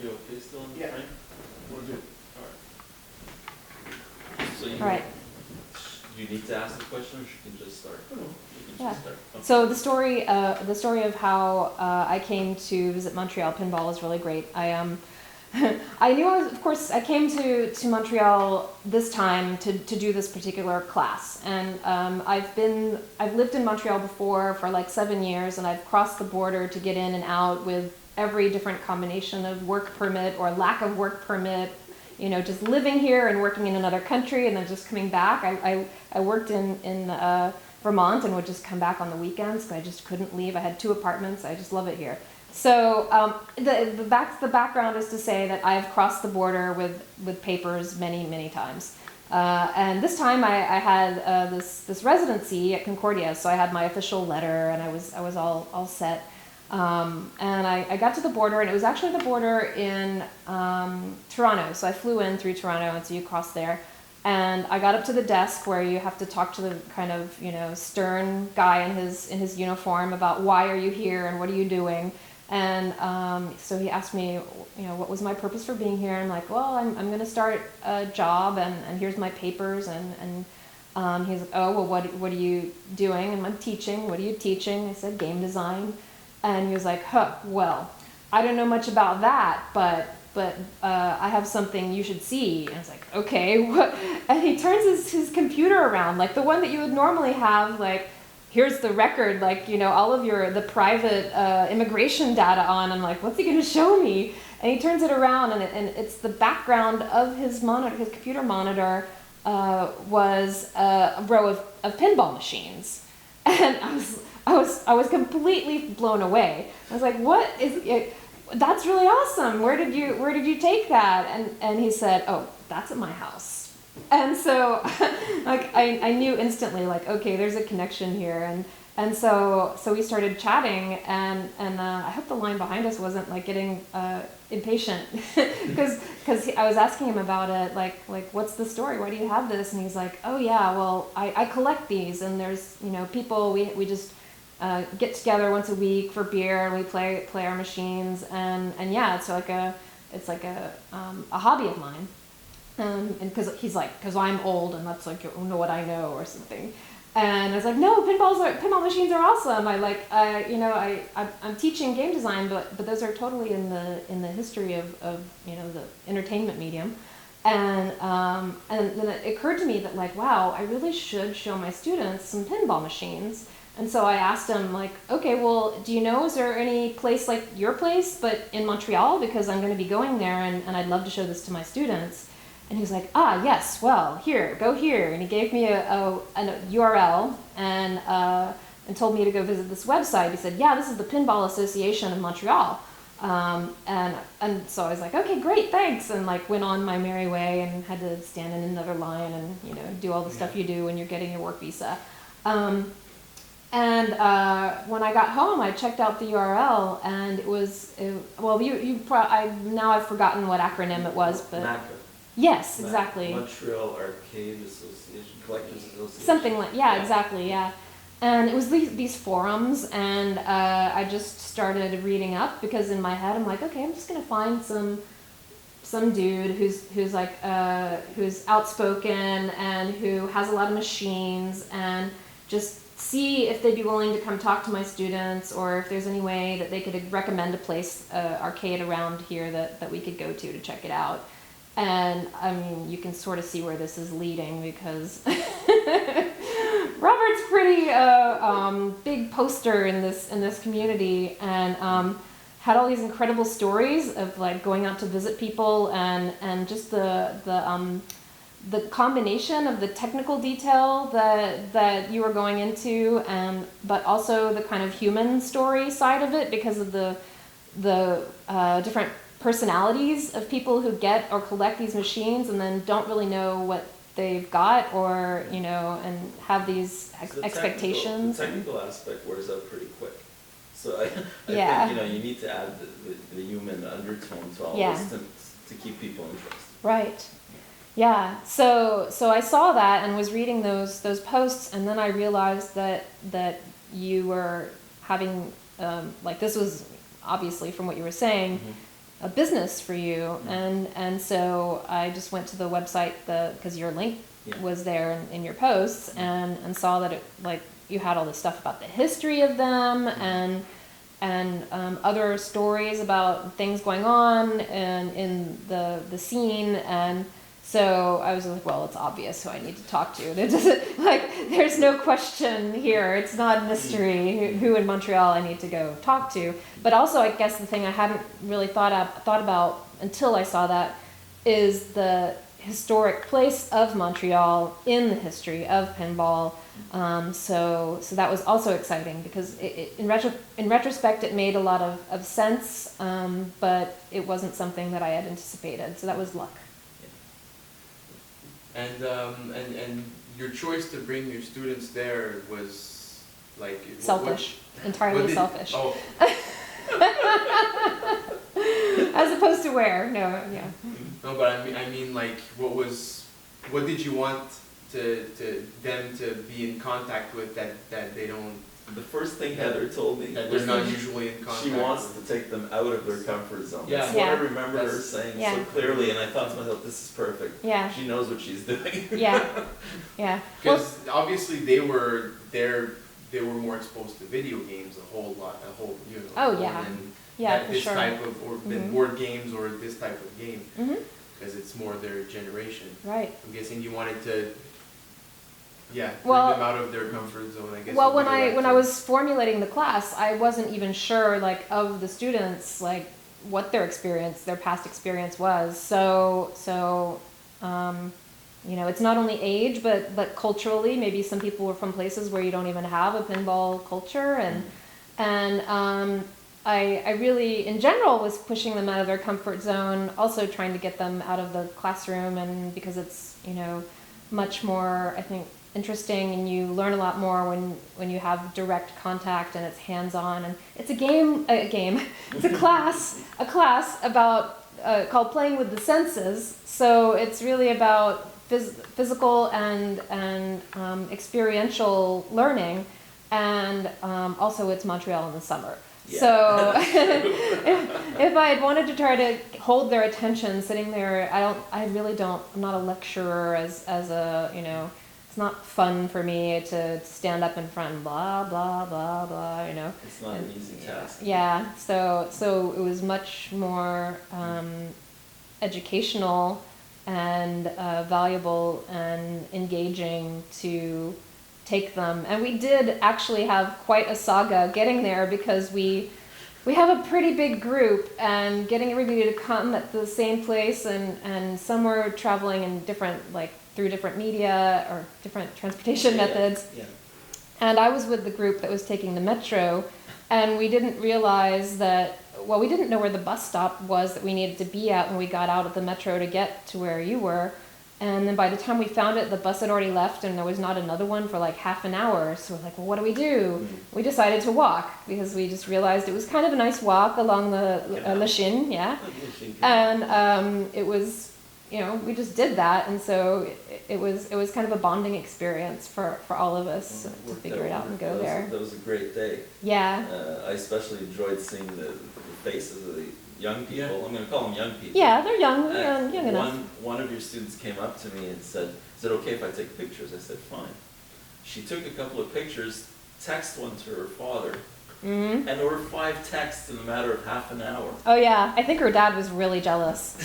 You okay still on the Yeah. frame? We'll do. Alright. So All right. you need to ask the question, or she can just start? Oh, no. You can Yeah. just start. Okay. So the story of how I came to visit Montreal Pinball is really great. I knew of course, I came to Montreal this time to do this particular class, and I've lived in Montreal before for like 7 years, and I've crossed the border to get in and out with every different combination of work permit or lack of work permit. You know, just living here and working in another country, and then just coming back. I worked in Vermont and would just come back on the weekends because I just couldn't leave. I had 2 apartments. I just love it here. So the background is to say that I've crossed the border with papers many times. And this time I had this residency at Concordia, so I had my official letter and I was all set. And I got to the border, and it was actually the border in Toronto. So I flew in through Toronto, and so you cross there. And I got up to the desk where you have to talk to the kind of, you know, stern guy in his uniform about why are you here and what are you doing. And so he asked me, you know, what was my purpose for being here. I'm like, well, I'm going to start a job, and here's my papers. And he's like, oh, well, what are you doing? And I'm teaching. What are you teaching? I said, game design. And he was like, huh, well, I don't know much about that, but I have something you should see. And I was like, okay, what? And he turns his computer around, like the one that you would normally have, like, here's the record, like, you know, all of the private immigration data on. I'm like, what's he going to show me? And he turns it around, and it's the background of his monitor, his computer monitor, was a row of pinball machines. And I was completely blown away. I was like, what is it? That's really awesome. Where did you take that? And he said, oh, that's at my house. And so like I knew instantly, like, okay, there's a connection here. And so we started chatting, and I hope the line behind us wasn't like getting impatient because I was asking him about it, like what's the story? Why do you have this? And he's like, oh yeah, well I collect these, and there's, you know, people we just get together once a week for beer, and we play our machines, and yeah, it's like a hobby of mine. And because he's like, because I'm old and that's like, you know what I know or something. And I was like, no, pinball machines are awesome. I'm teaching game design, but those are totally in the history of you know, the entertainment medium. And then it occurred to me that, like, wow, I really should show my students some pinball machines. And so I asked him, like, okay, well, do you know, is there any place like your place, but in Montreal? Because I'm going to be going there, and I'd love to show this to my students. And he was like, ah, yes, well, here, go here. And he gave me a URL and told me to go visit this website. He said, yeah, this is the Pinball Association of Montreal. And so I was like, okay, great, thanks. And like went on my merry way and had to stand in another line and, you know, do all the stuff you do when you're getting your work visa. And when I got home, I checked out the URL, and now I've forgotten what acronym it was, but MAACA. yes, exactly. Montreal Arcade Association, Collectors Association. Something like, yeah, exactly, yeah. And it was these forums, and I just started reading up, because in my head I'm like, okay, I'm just gonna find some dude who's like who's outspoken and who has a lot of machines, and just see if they'd be willing to come talk to my students, or if there's any way that they could recommend a place, arcade around here that we could go to check it out. And I mean, you can sort of see where this is leading, because Robert's pretty big poster in this community, and had all these incredible stories of like going out to visit people, and just the combination of the technical detail that you were going into, but also the kind of human story side of it, because of the different personalities of people who get or collect these machines and then don't really know what they've got, or, you know, and have these expectations. The technical aspect wears out pretty quick. So I yeah. think, you know, you need to add the human undertone to all this to keep people interested. Right. Yeah. So I saw that and was reading those posts, and then I realized that you were having like, this was obviously from what you were saying. Mm-hmm. a business for you. And so I just went to the website, because your link was there in your posts, and saw that it, like, you had all this stuff about the history of them and other stories about things going on and in the scene. And so I was like, well, it's obvious who I need to talk to. It doesn't, like, there's no question here. It's not a mystery who in Montreal I need to go talk to. But also, I guess the thing I hadn't really thought about until I saw that is the historic place of Montreal in the history of pinball. So that was also exciting, because in retrospect it made a lot of sense, but it wasn't something that I had anticipated. So that was luck. And your choice to bring your students there was like selfish, entirely selfish. Oh. As opposed to where? No, yeah. No, but I mean, like, what did you want them to be in contact with that they don't? The first thing Heather told me that was they're not usually in contact. She wants to take them out of their comfort zone. Yeah. That's what I remember her saying so clearly, and I thought to myself, this is perfect. Yeah. She knows what she's doing. Yeah. Yeah. Because obviously they were more exposed to video games you know. Oh yeah. Yeah, for this sure. type of board games or this type of game, because it's more their generation. Right. I'm guessing you wanted to. Yeah, bring well, them out of their comfort zone, I guess. Well, when I was formulating the class, I wasn't even sure, like, of the students, like, what their past experience was. So you know, it's not only age, but culturally, maybe some people were from places where you don't even have a pinball culture, and I really, in general, was pushing them out of their comfort zone, also trying to get them out of the classroom, and because it's, you know, much more, I think, interesting, and you learn a lot more when you have direct contact and it's hands-on, and it's a game it's a class about called Playing with the Senses. So it's really about physical and experiential learning, and also it's Montreal in the summer. Yeah. So if I had wanted to try to hold their attention sitting there, I'm not a lecturer as a, you know, it's not fun for me to stand up in front and blah, blah, blah, blah, you know. It's not an easy task. Yeah, so it was much more educational and valuable and engaging to take them. And we did actually have quite a saga getting there, because we have a pretty big group, and getting everybody to come at the same place, and some were traveling in different, like, through different media or different transportation methods. Yeah. And I was with the group that was taking the metro, and we didn't realize that, well, we didn't know where the bus stop was that we needed to be at when we got out of the metro to get to where you were. And then by the time we found it, the bus had already left, and there was not another one for like half an hour. So we're like, well, what do we do? We decided to walk, because we just realized it was kind of a nice walk along the La Chine, and it was, you know, we just did that, and so it was kind of a bonding experience for all of us to figure it out and go there. That was a great day. Yeah. I especially enjoyed seeing the faces of the young people. Yeah. I'm going to call them young people. Yeah, they're young, young enough. One of your students came up to me and said, "Is it okay if I take pictures?" I said, "Fine." She took a couple of pictures, texted one to her father, and there were 5 texts in a matter of half an hour. Oh yeah, I think her dad was really jealous.